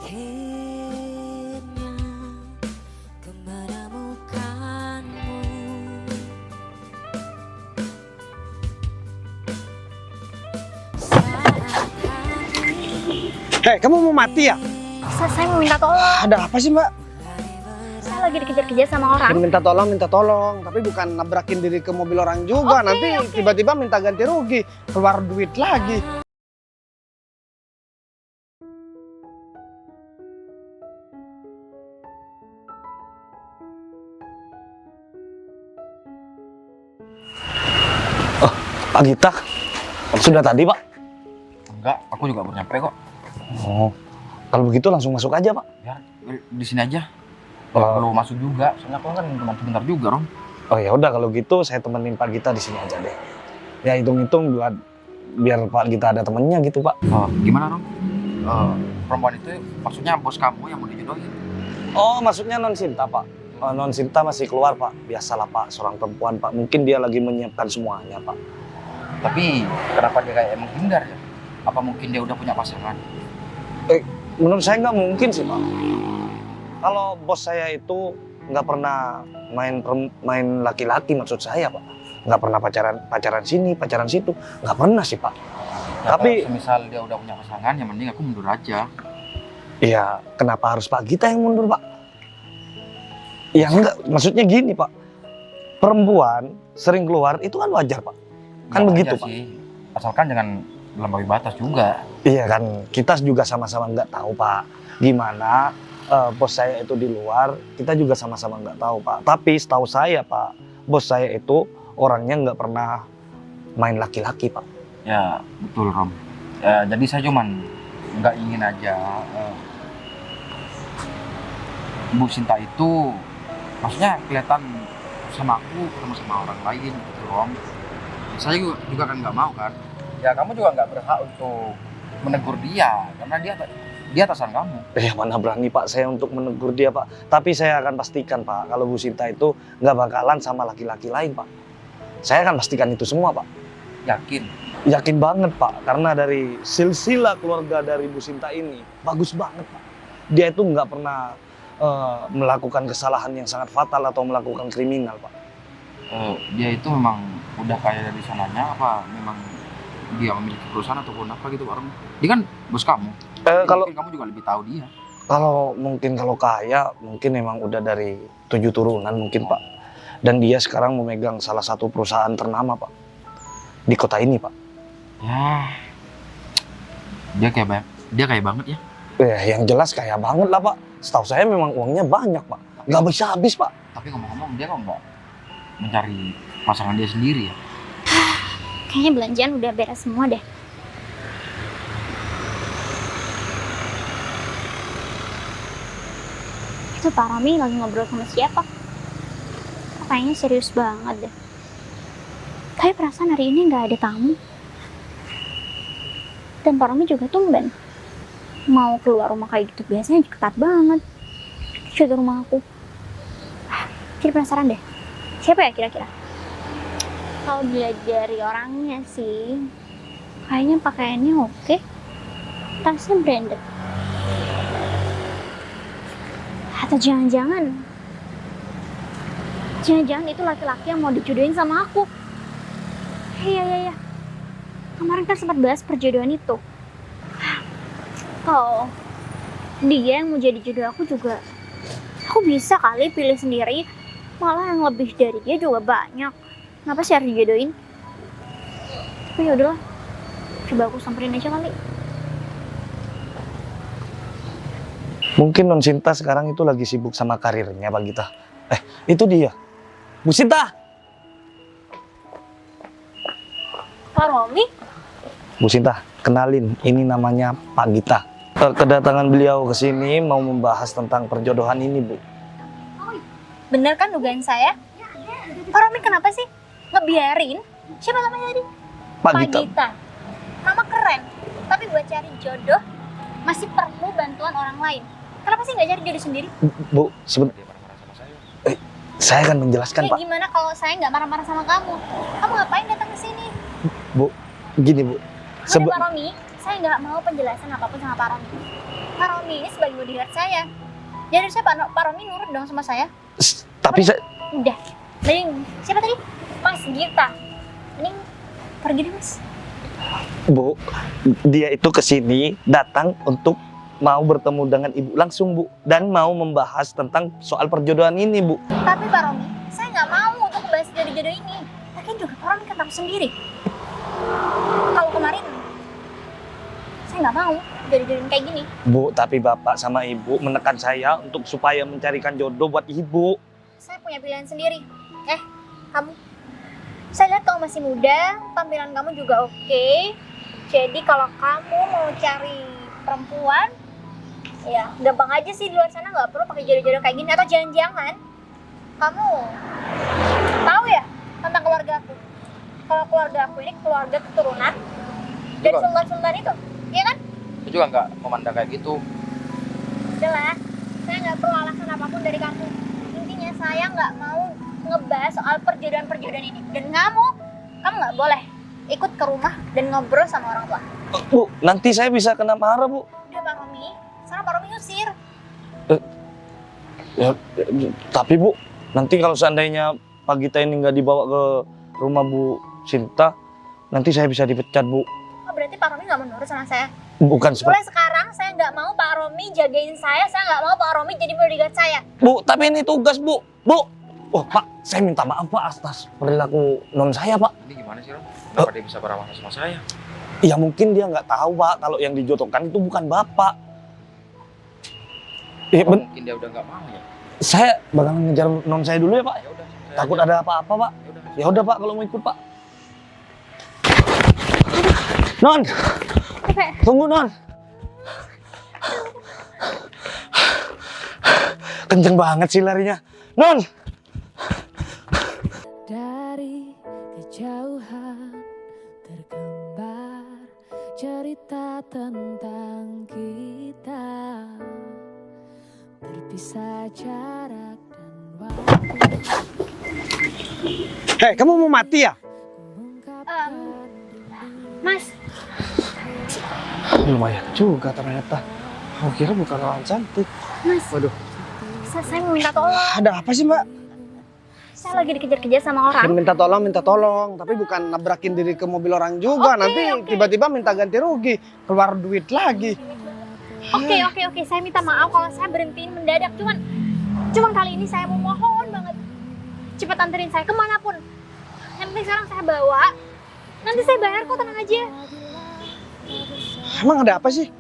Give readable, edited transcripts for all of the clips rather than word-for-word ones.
Akhirnya ku menemukanmu. Hei, kamu mau mati ya? Saya mau minta tolong. Ada apa sih, Mbak? Saya lagi dikejar-kejar sama orang. Minta tolong. Tapi bukan nabrakin diri ke mobil orang juga. Nanti tiba-tiba minta ganti rugi. Keluar duit lagi. Oh, Pak Gita. Sudah tadi, Pak? Enggak, aku juga baru nyampe kok. Oh, kalau begitu langsung masuk aja, Pak. Ya, di sini aja. Nggak perlu masuk juga, soalnya aku kan cuma sebentar juga, Rom. Oh ya udah kalau gitu saya temenin Pak Gita di sini aja deh. Ya hitung-hitung biar Pak Gita ada temennya gitu, Pak. Oh, gimana, Rom? Perempuan itu maksudnya bos kamu yang mau dijodohin. Oh, maksudnya non Sinta, Pak. Non Sinta masih keluar, Pak. Biasalah, Pak, seorang perempuan, Pak. Mungkin dia lagi menyiapkan semuanya, Pak. Tapi kenapa dia kayak menghindar ya? Apa mungkin dia udah punya pasangan? Menurut saya nggak mungkin sih, Pak. Kalau bos saya itu nggak pernah main laki-laki, maksud saya, Pak. Nggak pernah pacaran sini, pacaran situ. Nggak pernah sih, Pak. Ya, Tapi misal dia udah punya pasangan, yang mending aku mundur aja. iya, kenapa harus Pak Gita yang mundur, Pak? Ya enggak, maksudnya gini, Pak. Perempuan sering keluar itu kan wajar, Pak. Kan Ya, begitu, wajar Pak. sih. Asalkan jangan melampaui batas juga. Iya kan, kita juga sama-sama nggak tahu, Pak. Gimana bos saya itu di luar, kita juga sama-sama nggak tahu, Pak. Tapi setahu saya, Pak, bos saya itu orangnya nggak pernah main laki-laki, Pak. Ya, betul, Rom. Ya, jadi saya cuman nggak ingin aja Bu Sinta itu maksudnya kelihatan sama aku ketemu sama orang lain gitu, Rom. Saya juga kan nggak mau kan. Ya kamu juga nggak berhak untuk menegur dia karena dia atasan kamu. Mana berani, Pak, saya untuk menegur dia, Pak. Tapi saya akan pastikan, Pak, kalau Bu Sinta itu nggak bakalan sama laki-laki lain, Pak. Saya akan pastikan itu semua, Pak. Yakin? Yakin banget, Pak. Karena dari silsilah keluarga dari Bu Sinta ini bagus banget, Pak. Dia itu nggak pernah melakukan kesalahan yang sangat fatal atau melakukan kriminal, Pak. Dia itu memang udah kaya dari sananya apa memang dia memiliki perusahaan ataupun apa gitu, Pak Rom? Dia kan bos kamu. Kalau Mungkin kamu juga lebih tahu dia. kalau kaya mungkin memang udah dari 7 turunan mungkin, Pak. Dan dia sekarang memegang salah satu perusahaan ternama, Pak, di kota ini, Pak. Ya, dia kayak banget ya. Yang jelas kaya banget lah, Pak. Setahu saya memang uangnya banyak, Pak. Nggak bisa habis, Pak. Tapi ngomong-ngomong dia kok nggak mencari pasangan dia sendiri ya? Kayaknya belanjaan udah beres semua deh. Itu Pak Rami lagi ngobrol sama siapa? Kayaknya serius banget deh. Kayak perasaan hari ini nggak ada tamu. Dan Pak Rami juga tumben mau keluar rumah kayak gitu, biasanya ketat banget jaga rumah aku. Jadi penasaran deh, siapa ya kira-kira? Kalau dilihat dari orangnya sih kayaknya pakaiannya oke, tasnya branded. Atau jangan-jangan itu laki-laki yang mau dijodohin sama aku. Iya. Kemarin kan sempat bahas perjodohan itu. Kalau dia yang mau jadi jodoh aku juga, aku bisa kali pilih sendiri. Malah yang lebih dari dia juga banyak. Kenapa sih harus dijodohin? Tapi yaudahlah, coba aku samperin aja kali. Mungkin non Sinta sekarang itu lagi sibuk sama karirnya, Pak Gita. Itu dia. Bu Sinta! Pak Romi? Bu Sinta, kenalin. Ini namanya Pak Gita. Kedatangan beliau ke sini mau membahas tentang perjodohan ini, Bu. Bener kan dugaan saya? Pak Romi kenapa sih ngebiarin? Siapa namanya tadi? Pak Gita. Nama keren. Tapi buat cari jodoh masih perlu bantuan orang lain. Kenapa sih nggak cari jodoh sendiri? Bu, sebentar. Dia marah-marah sama saya. Saya akan menjelaskan, Kayak Pak. gimana kalau saya nggak marah-marah sama kamu? Kamu ngapain datang ke sini? Bu, gini, Bu. Udah Pak Romi, saya Saya nggak mau penjelasan apapun sama Pak Romi. Pak Romi ini sebagai bodyguard saya. Jadi saya Pak Romi nurut dong sama saya. Tapi saya... Udah. Mending siapa tadi? Mas Gita. Mending pergi deh Mas. Bu, dia itu kesini datang untuk mau bertemu dengan ibu langsung, Bu. Dan mau membahas tentang soal perjodohan ini, Bu. Tapi Pak Romi, saya nggak mau untuk membahas jodoh-jodoh ini. Lagian juga Pak Romi kan tahu sendiri. Kalau kemarin, saya nggak mau jodoh-jodohin kayak gini. Bu, tapi bapak sama ibu menekan saya untuk supaya mencarikan jodoh buat ibu. Saya punya pilihan sendiri. Kamu. Saya lihat kamu masih muda, tampilan kamu juga oke. Jadi kalau kamu mau cari perempuan, ya gampang aja sih di luar sana, nggak perlu pakai jodoh-jodoh kayak gini. Atau jangan-jangan kamu tahu ya tentang keluarga aku. Kalau keluarga aku ini keluarga keturunan dari Juga. sultan-sultan itu, iya kan? Aku juga nggak memandang kayak gitu. Jelas, saya nggak perlu alasan apapun dari kamu. Intinya saya nggak mau ngebahas soal perjodohan-perjodohan ini. Dan kamu nggak boleh ikut ke rumah dan ngobrol sama orang tua. Bu, nanti saya bisa kena marah, Bu. Udah Pak Romi, sekarang Pak Romi usir. Ya, tapi Bu, nanti kalau seandainya Pak Gita ini nggak dibawa ke rumah Bu Sinta, nanti saya bisa dipecat, Bu. Oh, berarti Pak Romi nggak menurut sama saya. Bukan seperti... Mulai sekarang saya nggak mau Pak Romi jagain saya nggak mau Pak Romi jadi bodyguard saya. Bu, tapi ini tugas, Bu. Bu! Oh, Pak, saya minta maaf, Pak, atas perilaku non saya, Pak. Ini gimana sih, Rom? Kenapa dia bisa beramah sama saya? Ya mungkin dia nggak tahu, Pak, kalau yang dijodohkan itu bukan Bapak. Apa mungkin dia udah nggak mau ya? Saya bakal ngejar non saya dulu ya, Pak. Ya udah. Takut ada apa-apa, Pak. Ya udah. Ya udah, Pak, kalau mau ikut, Pak. Non, Capek. tunggu, Non. Kenceng banget sih larinya. Non! Dari kejauhan tergambar cerita tentang kita, berpisah jarak dan waktu. Hei, kamu mau mati ya? Mas, Lumayan juga ternyata. Aku kira bukan orang cantik. Mas. Waduh. Saya mau minta tolong. Ada apa sih, Mbak? Saya lagi dikejar-kejar sama orang. Minta tolong. Tapi bukan nabrakin diri ke mobil orang juga. Oke, Nanti oke. tiba-tiba minta ganti rugi. Keluar duit lagi. Oke. Saya minta maaf kalau saya berhentiin mendadak. Cuman kali ini saya mau mohon banget. Cepat anterin saya kemanapun. Yang penting sekarang saya bawa. Nanti saya bayar kok, tenang aja. Emang ada apa sih?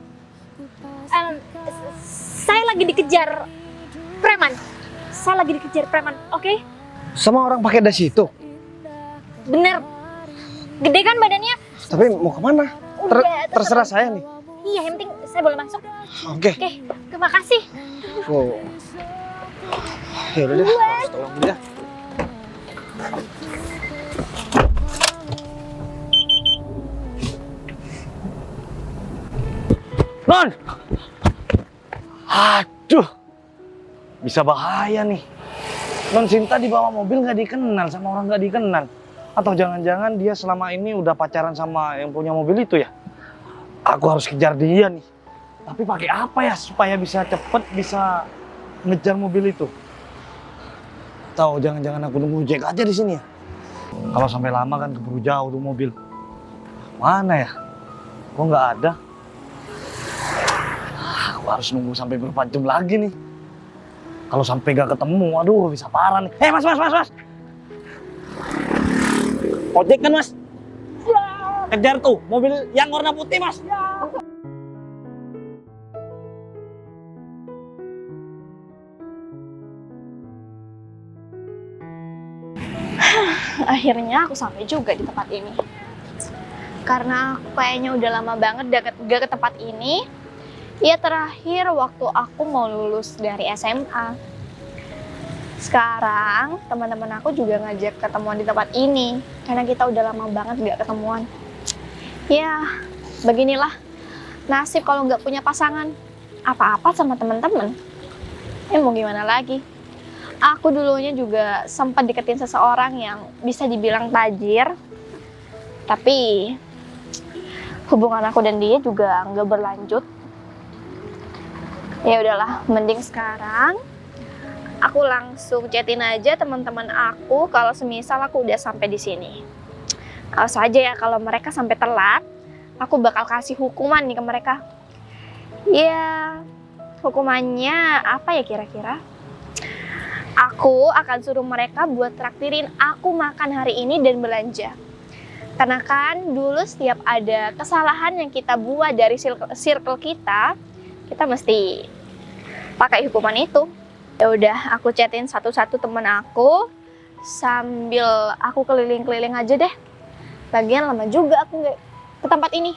Saya lagi dikejar preman. Oke? Sama orang pakai dasi itu. Bener. Gede kan badannya? Tapi mau kemana? Udah, Terserah saya nih. Iya, yang penting saya boleh masuk. Oke. Oke, terima kasih. Oh. Ya udah deh, aku harus tolong dia. Non! Aduh! Bisa bahaya nih. Non Sinta dibawa mobil nggak dikenal sama orang nggak dikenal. Atau jangan-jangan dia selama ini udah pacaran sama yang punya mobil itu ya? Aku harus kejar dia nih. Tapi pakai apa ya supaya bisa cepet bisa ngejar mobil itu? Tahu jangan-jangan aku nunggu Jack aja di sini ya? Kalau sampai lama kan keburu jauh tuh mobil. Mana ya? Kok nggak ada? Aku harus nunggu sampai berapa jam lagi nih. Kalau sampai gak ketemu, aduh bisa parah nih. Mas. Ojek kan, Mas? Kejar tuh, mobil yang warna putih, Mas. Akhirnya aku sampai juga di tempat ini. Karena aku kayaknya udah lama banget gak ke tempat ini. Ya terakhir waktu aku mau lulus dari SMA. Sekarang teman-teman aku juga ngajak ketemuan di tempat ini. Karena kita udah lama banget gak ketemuan. Ya beginilah nasib kalau nggak punya pasangan. Apa-apa sama teman-teman. Mau gimana lagi. Aku dulunya juga sempat deketin seseorang yang bisa dibilang tajir. Tapi hubungan aku dan dia juga nggak berlanjut. Ya udahlah, mending sekarang aku langsung chatin aja teman-teman aku kalau semisal aku udah sampai di sini. Awas aja ya kalau mereka sampai telat, aku bakal kasih hukuman nih ke mereka. Ya, hukumannya apa ya kira-kira? Aku akan suruh mereka buat traktirin aku makan hari ini dan belanja. Karena kan dulu setiap ada kesalahan yang kita buat dari circle kita mesti pakai hukuman itu. Ya udah, aku chatin satu-satu temen aku sambil aku keliling-keliling aja deh. Lagian lama juga aku nggak ke tempat ini.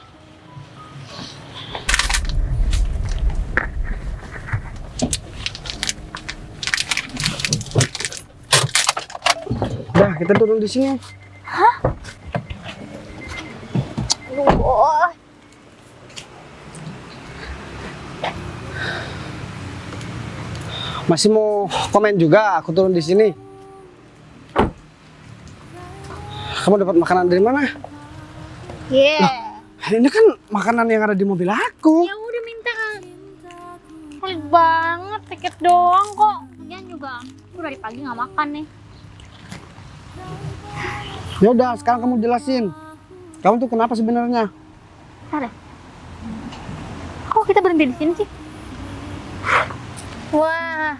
Udah, kita turun di sini. Aduh, Masih mau komen juga aku turun di sini. Kamu dapat makanan dari mana? yeah. Ini kan makanan yang ada di mobil aku. Ya udah minta. Pelit banget, tiket doang kok. Lagian juga aku dari pagi nggak makan nih. Ya udah, sekarang kamu jelasin. Kamu tuh kenapa sebenarnya? Bentar deh. Kok kita berhenti di sini sih? Wah,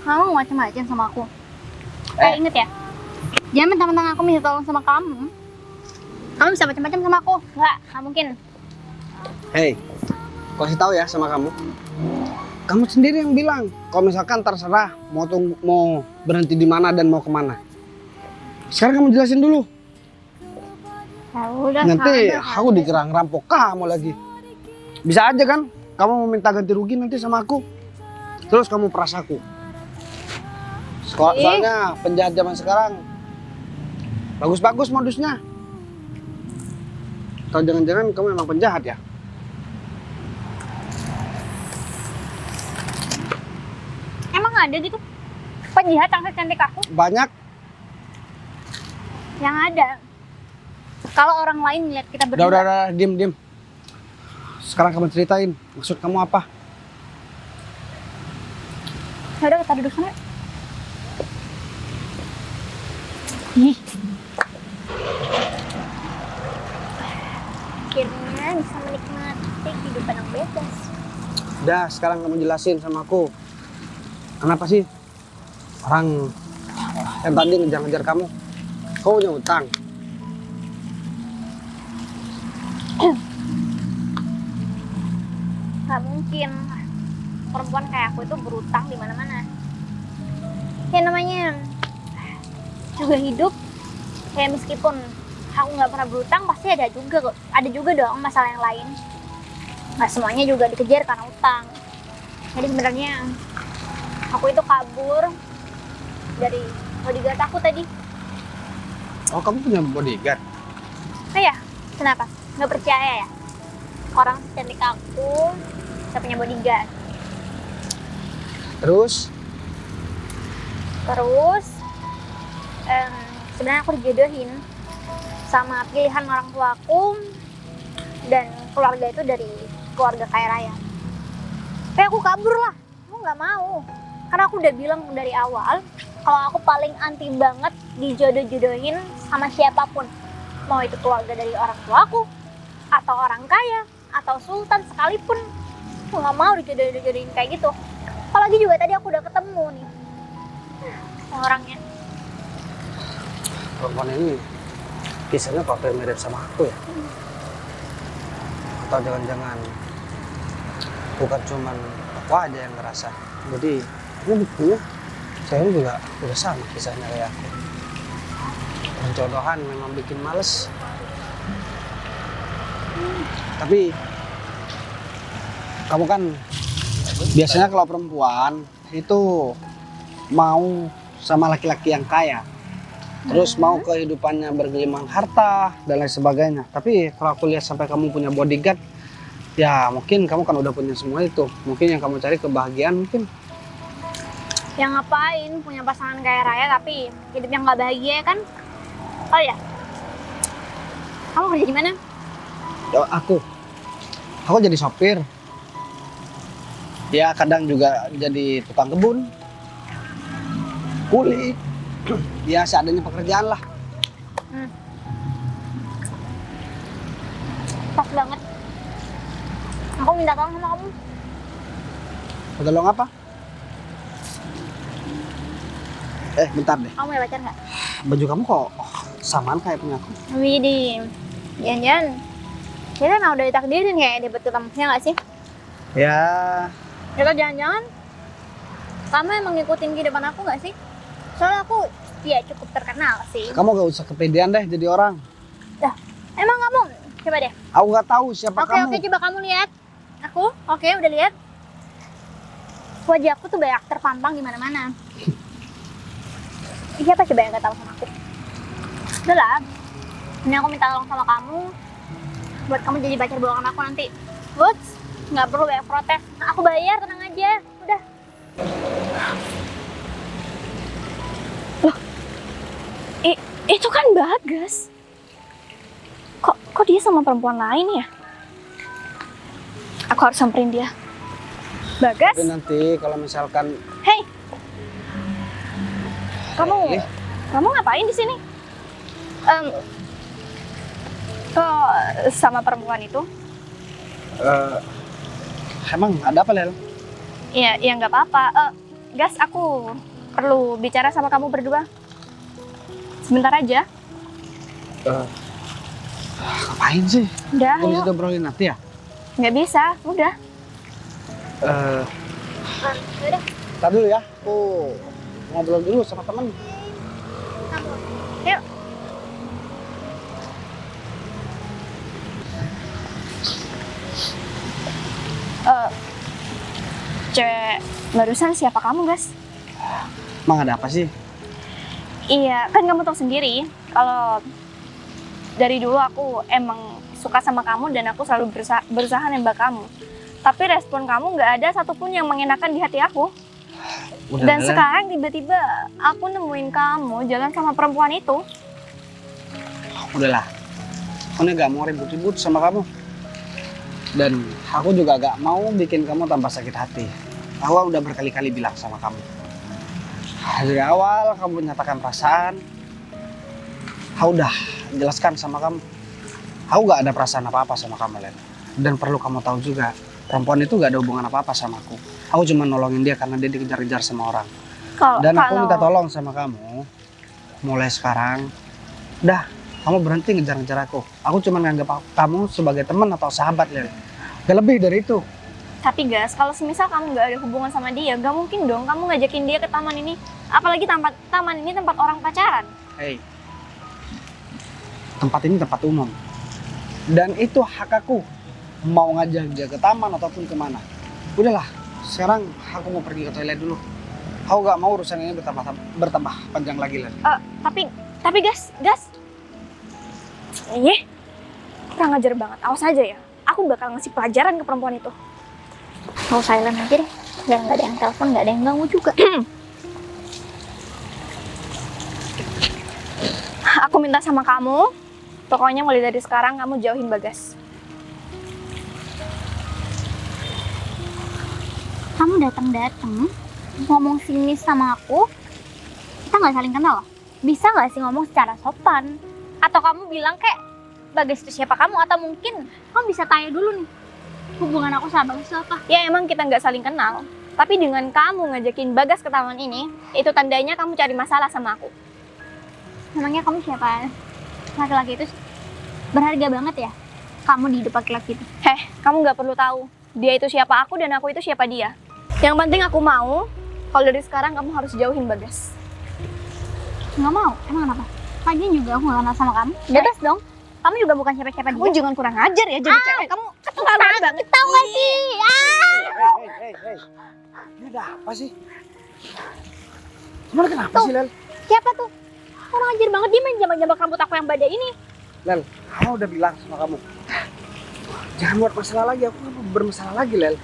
kamu macam-macam sama aku. Inget ya, jangan mentang-mentang aku minta tolong sama kamu, kamu bisa macam-macam sama aku. Nggak mungkin. Hei, aku kasih tahu ya sama kamu. Kamu sendiri yang bilang, kalau misalkan terserah mau berhenti di mana dan mau kemana. Sekarang kamu jelasin dulu. Ya udah. Nanti sabar, aku dikira ngerampok kamu lagi. Bisa aja kan, kamu mau minta ganti rugi nanti sama aku. Terus kamu peras aku. Soalnya penjahat zaman sekarang bagus-bagus modusnya. Atau jangan-jangan kamu emang penjahat ya? Emang ada gitu penjahat yang secantik aku? Banyak. Yang ada, kalau orang lain lihat kita berdua. Udah, diem. Sekarang kamu ceritain, maksud kamu apa? Ya udah, kita duduk sana. Ih. Akhirnya bisa menikmati kehidupan yang bebas. Udah, sekarang kamu jelasin sama aku. Kenapa sih orang yang tadi ngejar-ngejar kamu? Kau punya utang? Gak mungkin perempuan kayak aku itu berutang di mana-mana. Ya namanya juga hidup. Kayak meskipun aku nggak pernah berutang, pasti ada juga kok. Ada juga dong masalah yang lain. Nggak semuanya juga dikejar karena utang. Jadi sebenarnya aku itu kabur dari bodyguard aku tadi. Oh, kamu punya bodyguard? Oh ya, kenapa? Nggak percaya ya? Orang secantik aku bisa punya bodyguard. Terus? Sebenarnya aku dijodohin sama pilihan orang tua aku, dan keluarga itu dari keluarga kaya raya. Tapi aku kabur lah, aku nggak mau. Karena aku udah bilang dari awal kalau aku paling anti banget dijodoh-jodohin sama siapapun. Mau itu keluarga dari orang tua aku, atau orang kaya, atau sultan sekalipun. Aku nggak mau dijodoh-jodohin kayak gitu. Apalagi juga tadi aku udah ketemu nih orangnya. Perempuan ini kisahnya kok hampir mirip sama aku ya? Atau jangan-jangan bukan cuman aku aja yang ngerasa. Jadi ini buktinya saya juga udah sama kisahnya kayak aku. Penjodohan memang bikin males. Tapi kamu kan biasanya kalau perempuan itu mau sama laki-laki yang kaya. Terus mau kehidupannya bergelimang harta dan lain sebagainya. Tapi kalau aku lihat sampai kamu punya bodyguard, ya mungkin kamu kan udah punya semua itu. Mungkin yang kamu cari kebahagiaan mungkin. Yang ngapain punya pasangan kaya raya tapi hidup yang nggak bahagia kan? Oh ya, kamu kerja di mana? Aku jadi sopir. Ya kadang juga jadi tukang kebun, kuli. Ya seadanya pekerjaan lah. Pas banget. Aku minta tolong sama kamu. Tolong apa? Bentar deh. Kamu punya pacar nggak? Baju kamu kok samaan kayak punya aku. Widih, jangan-jangan kita emang udah ditakdirin kayak debut ketemu, ya nggak sih? Ya, Atau jangan-jangan kamu emang ngikutin kehidupan aku nggak sih? Soalnya aku ya cukup terkenal sih. kamu gak usah kepedean deh jadi orang. Emang kamu? Coba deh. Aku gak tahu siapa Oke, kamu. coba kamu lihat. Aku, oke, udah lihat. Wajah aku tuh banyak terpampang di mana-mana. Siapa coba yang gak tahu sama aku? Udah lah. Ini aku minta tolong sama kamu buat kamu jadi pacar bohongan aku nanti. Woods, nggak perlu banyak protes. Nah, aku bayar, tenang aja. Udah. Itu kan Bagas. Kok dia sama perempuan lain ya? Aku harus samperin dia. Bagas, Tapi nanti kalau misalkan hey, kamu Lih. kamu ngapain di sini? Kok sama perempuan itu? emang ada apa Lel? Iya, ya nggak apa-apa. Gas, aku perlu bicara sama kamu berdua. Sebentar aja. Ngapain sih? Udah, Gak bisa ayo. diobrolin nanti ya? Nggak bisa, udah. Udah. Ntar dulu ya, aku ngobrol dulu sama temen. Yuk. Cewek barusan siapa kamu, Gas? Emang ada apa sih? Iya, kan kamu tahu sendiri kalau dari dulu aku emang suka sama kamu dan aku selalu berusaha nembak kamu. Tapi respon kamu nggak ada satupun yang mengenakan di hati aku. Udah, Dan Lel. sekarang tiba-tiba aku nemuin kamu jalan sama perempuan itu. Udahlah, aku nih gak mau ribut-ribut sama kamu. Dan aku juga gak mau bikin kamu tambah sakit hati. Aku udah berkali-kali bilang sama kamu. Dari awal kamu menyatakan perasaan, aku udah jelaskan sama kamu. Aku gak ada perasaan apa-apa sama kamu, Len. Dan perlu kamu tahu juga, perempuan itu gak ada hubungan apa-apa sama aku. Aku cuma nolongin dia karena dia dikejar-kejar sama orang. Dan aku minta tolong sama kamu, mulai sekarang, udah, kamu berhenti ngejar-ngejar aku. Aku cuma nganggap kamu sebagai teman atau sahabat, Len. Gak lebih dari itu. Tapi Gas, kalau semisal kamu nggak ada hubungan sama dia, gak mungkin dong kamu ngajakin dia ke taman ini. Apalagi taman ini tempat orang pacaran. Hei, tempat ini tempat umum. Dan itu hak aku mau ngajak dia ke taman ataupun kemana. Udahlah, sekarang aku mau pergi ke toilet dulu. Aku gak mau urusan ini bertambah panjang lagi, Len. Tapi Gas. Iya, kurang ajar banget. Awas aja ya. Aku bakal ngasih pelajaran ke perempuan itu. Mau silent aja deh. Biar nggak ada yang telepon, nggak ada yang ganggu juga. Aku minta sama kamu, pokoknya mulai dari sekarang kamu jauhin Bagas. Kamu datang ngomong sinis sama aku, kita nggak saling kenal loh. Bisa nggak sih ngomong secara sopan? Atau kamu bilang kayak Bagas itu siapa kamu? Atau mungkin kamu bisa tanya dulu nih, hubungan aku sama Bagas itu apa? Ya emang kita nggak saling kenal, tapi dengan kamu ngajakin Bagas ke taman ini, itu tandanya kamu cari masalah sama aku. Memangnya kamu siapa? Laki-laki itu berharga banget ya? Kamu di hidup laki-laki itu? Kamu nggak perlu tahu. Dia itu siapa aku dan aku itu siapa dia. Yang penting aku mau, kalau dari sekarang kamu harus jauhin Bagas. Nggak mau? Emang kenapa? Lagian juga aku nggak kenal sama kamu. Bebas dong. Kamu juga bukan siapa-siapa dia. Kamu jangan kurang ajar ya jadi cewek. Kamu keterlaluan banget. Tahu nggak sih? Hei. Ini ada apa sih? Gimana kenapa Tuh. sih, Lel? Siapa tuh? Kurang ajar banget, dia main jambak-jambak rambut aku yang badai ini. Lel, aku udah bilang sama kamu. Jangan buat masalah lagi, aku gak mau bermasalah lagi, Lel.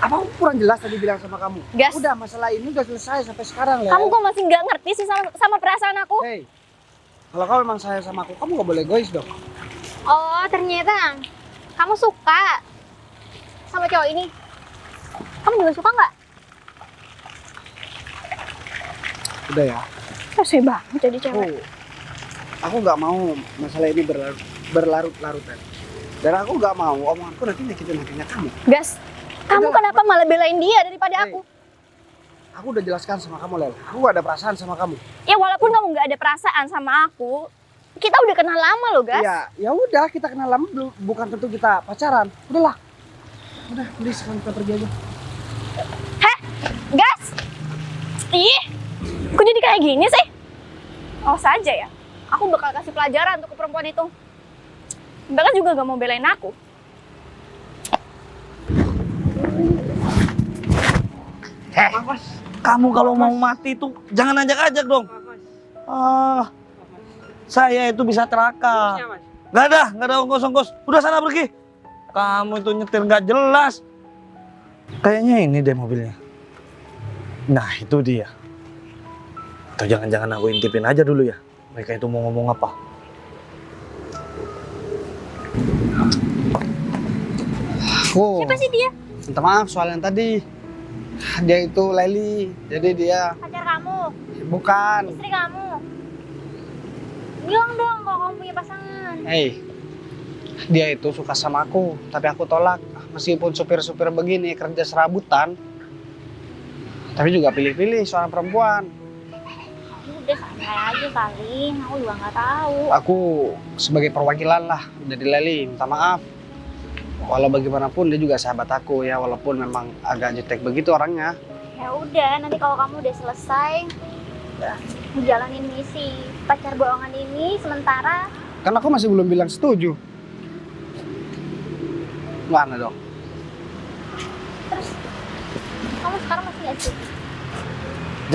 Apa aku kurang jelas tadi bilang sama kamu? Gas. Udah, masalah ini udah selesai sampai sekarang, Lel. Kamu kok masih nggak ngerti sih sama perasaan aku? Hei, kalau kamu memang sayang sama aku, kamu gak boleh egois dong. Oh, ternyata kamu suka sama cowok ini. Kamu juga suka nggak? Udah ya. Rese banget jadi cewek. Aku nggak mau masalah ini berlarut-larutan. Dan aku nggak mau omonganku nanti nyakitin hatinya kamu. Gas, kamu Udah. kenapa malah belain dia daripada Hey. aku? Aku udah jelaskan sama kamu, Lel. Aku gak ada perasaan sama kamu. Ya walaupun kamu nggak ada perasaan sama aku, kita udah kenal lama loh, Gas. Iya, ya udah kita kenal lama, bukan tentu kita pacaran. Udahlah. Udah, please sekarang kita pergi aja. Gas! Ih, kok jadi kayak gini sih? Oh saja ya, aku bakal kasih pelajaran untuk ke perempuan itu. Bahkan juga gak mau belain aku. Kamu kalau mau mati tuh jangan ajak-ajak dong. Saya itu bisa celaka. Gak ada ongkos-ongkos. Udah sana pergi. Kamu itu nyetir gak jelas. Kayaknya ini deh mobilnya. Nah itu dia. Atau jangan-jangan aku intipin aja dulu ya. Mereka itu mau ngomong apa. Siapa sih dia? Minta maaf soal yang tadi. Dia itu Leli, jadi dia Pacar kamu? bukan. Istri kamu? Bilang dong kalau kamu punya pasangan. Dia itu suka sama aku, tapi aku tolak. Meskipun supir-supir begini kerja serabutan, tapi juga pilih-pilih seorang perempuan. Udah santai aja kali, aku juga nggak tahu. Aku sebagai perwakilan lah dari Leli, minta maaf. Walau bagaimanapun dia juga sahabat aku ya, walaupun memang agak jutek begitu orangnya. Ya udah, nanti kalau kamu udah selesai menjalanin misi pacar bohongan ini sementara. Kan aku masih belum bilang setuju. Mana dong? Terus kamu sekarang masih nggak sih?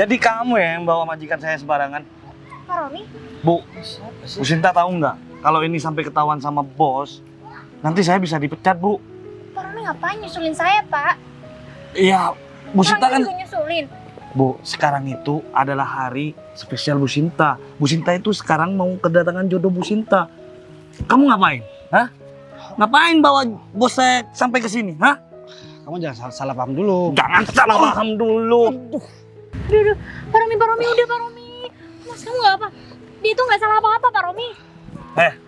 Jadi kamu ya yang bawa majikan saya sembarangan. Pak Romi? Bu Sinta tahu nggak? Kalau ini sampai ketahuan sama bos, nanti saya bisa dipecat, Bu. Pak Romi ngapain nyusulin saya, Pak? Iya, Bu Sinta Pak kan. Romi juga nyusulin. Bu, sekarang itu adalah hari spesial Bu Sinta. Bu Sinta itu sekarang mau kedatangan jodoh Bu Sinta. Kamu ngapain? Hah? Ngapain bawa bos saya sampai ke sini? Hah? Kamu jangan salah paham dulu. Jangan salah paham dulu. Aduh, Pak Romi, udah Pak Romi. Mas, kamu nggak apa? Dia itu nggak salah apa-apa, Pak Romi.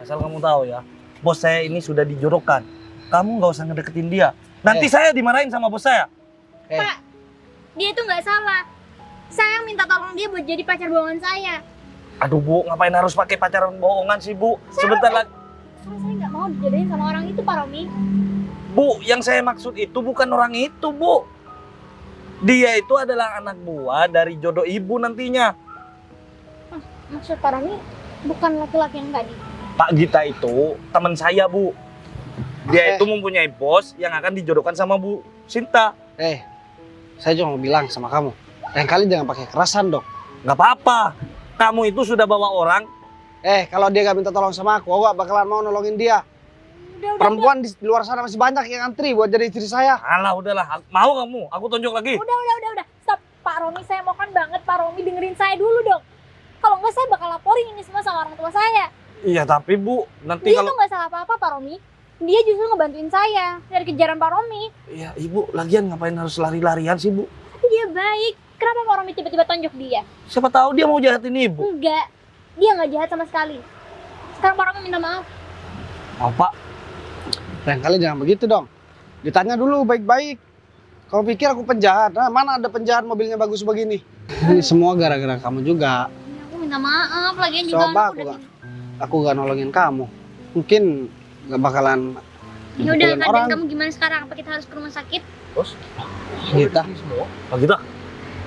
Asal kamu tahu ya, bos saya ini sudah dijodohkan. Kamu nggak usah ngedeketin dia. Nanti saya dimarahin sama bos saya. Pak, dia itu nggak salah. Saya minta tolong dia buat jadi pacar bohongan saya. Aduh Bu, ngapain harus pakai pacaran bohongan sih Bu? Sebentar lagi. Soalnya saya nggak mau dijodohin sama orang itu, Pak Romi. Bu, yang saya maksud itu bukan orang itu, Bu. Dia itu adalah anak buah dari jodoh ibu nantinya. Maksud Pak Romi bukan laki-laki yang tadi. Pak Gita itu teman saya, Bu. Dia itu mempunyai bos yang akan dijodohkan sama Bu Sinta. Saya cuma mau bilang sama kamu, lain kali jangan pakai kerasan dong. Nggak apa-apa. Kamu itu sudah bawa orang. Kalau dia gak minta tolong sama aku gak bakalan mau nolongin dia. Udah. Perempuan di luar sana masih banyak yang antri buat jadi istri saya. Alah, udahlah. Mau kamu? Aku tunjuk lagi. Udah. Stop, Pak Romi. Saya mohon banget, Pak Romi dengerin saya dulu dong. Kalau nggak saya bakal laporin ini semua sama orang tua saya. Iya, tapi Bu, nanti Dia kalau... tuh nggak salah apa-apa, Pak Romi. Dia justru ngebantuin saya dari kejaran Pak Romi. Iya, Ibu, lagian ngapain harus lari-larian sih, Bu? Tapi dia baik. Kenapa Pak Romi tiba-tiba tonjok dia? Siapa tahu dia mau jahatin Ibu. Enggak. Dia nggak jahat sama sekali. Sekarang Pak Romi minta maaf. Oh, Pak. Lain kali jangan begitu dong. Ditanya dulu baik-baik. Kamu pikir aku penjahat? Nah, mana ada penjahat mobilnya bagus begini? Ini semua gara-gara kamu juga. Aku minta maaf. Lagian juga Coba aku aku gak nolongin kamu. Mungkin gak bakalan Ya udah, dipukulin keadaan orang. kamu gimana sekarang? Apa kita harus ke rumah sakit? Bos, Gita. Pak Gita,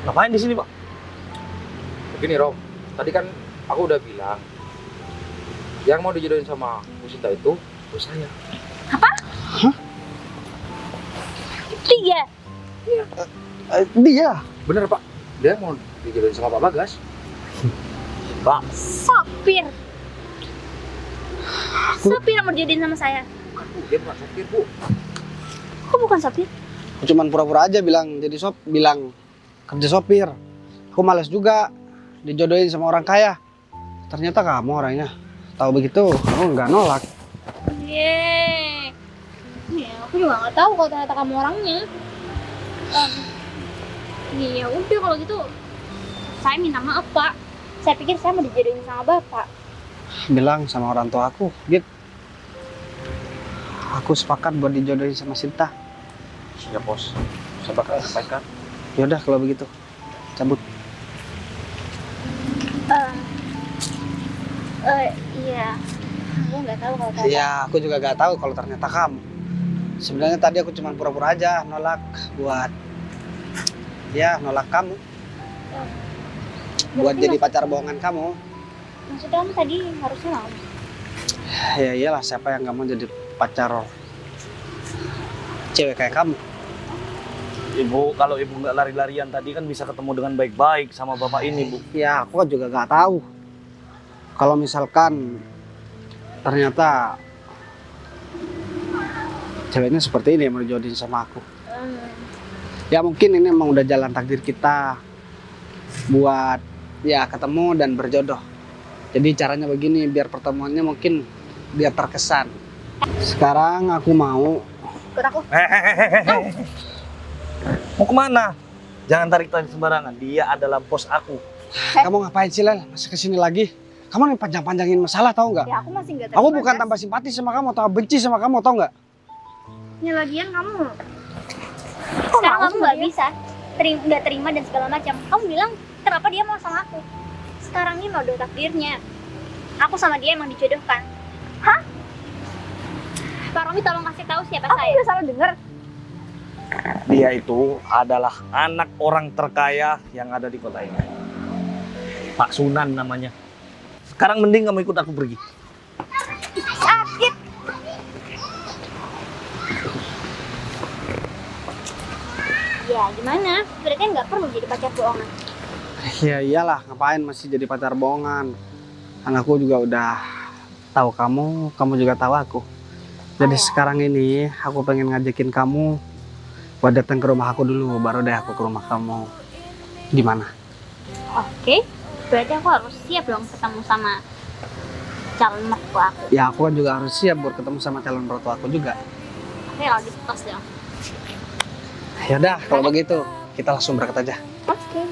ngapain di sini, Pak? Begini Rom, tadi kan aku udah bilang yang mau dijodohin sama Bu Sinta itu bos saya. Tiga. Dia. Bener Pak, dia mau dijodohin sama Pak Bagas. Pak, Sopir. Sopir yang mau dijadiin sama saya. Bukan Bu, dia bukan sopir Bu. Kok bukan sopir? Aku cuman pura-pura aja bilang bilang kerja sopir. Aku malas juga dijodohin sama orang kaya. Ternyata kamu orangnya. Tahu begitu, aku nggak nolak. Yeay. Ya, aku juga nggak tahu kalau ternyata kamu orangnya. Ya udah kalau gitu, saya minta maaf Pak. Saya pikir saya mau dijodohin sama Bapak. Bilang sama orang tua aku, Git. Aku sepakat buat dijodohin sama Sinta. Siap bos. Saya bakal sampaikan. Yaudah kalau begitu, cabut. Iya. Aku nggak tahu kalau ternyata. Iya, aku juga gak tahu kalau ternyata kamu. Sebenarnya tadi aku cuma pura-pura aja nolak buat nolak kamu. Buat jadi pacar bohongan kamu. Maksudnya kamu tadi harusnya mau. Ya iyalah, siapa yang gak mau jadi pacar cewek kayak kamu? Ibu, kalau ibu nggak lari-larian tadi kan bisa ketemu dengan baik-baik sama bapak ini, Bu. Ya aku kan juga gak tahu. Kalau misalkan ternyata ceweknya seperti ini yang mau dijodohin sama aku. Ya mungkin ini emang udah jalan takdir kita buat ketemu dan berjodoh. Jadi caranya begini, biar pertemuannya mungkin biar terkesan. Sekarang aku mau. Ikut aku. Mau kemana? Jangan tarik-tarik sembarangan. Dia adalah bos aku. Kamu ngapain sih, Lel? Masih kesini lagi? Kamu nih panjang-panjangin masalah, tahu nggak? Ya aku masih nggak Aku terima. bukan Jas. tambah simpati sama kamu atau benci sama kamu, tahu nggak? Ini lagian kamu. Sekarang kamu nggak bisa nggak terima dan segala macam. Kamu bilang kenapa dia mau sama aku? Sekarang ini udah takdirnya. Aku sama dia emang dijodohkan. Hah? Pak Romi tolong kasih tahu siapa saya. Aku udah salah dengar. Dia itu adalah anak orang terkaya yang ada di kota ini. Pak Sunan namanya. Sekarang mending kamu ikut aku pergi. Sakit. Ya gimana? Berarti nggak perlu jadi pacar bohongan. Ya iyalah, ngapain masih jadi pacar bohongan? Kan aku juga udah tahu kamu juga tahu aku. Jadi sekarang ini aku pengen ngajakin kamu buat datang ke rumah aku dulu, baru deh aku ke rumah kamu. Gimana? Oke. Berarti aku harus siap dong ketemu sama calon mertua aku. Ya aku kan juga harus siap buat ketemu sama calon mertua aku juga. Oke, kalau gitu tos dong. Yaudah kalau begitu kita langsung berangkat aja. Oke.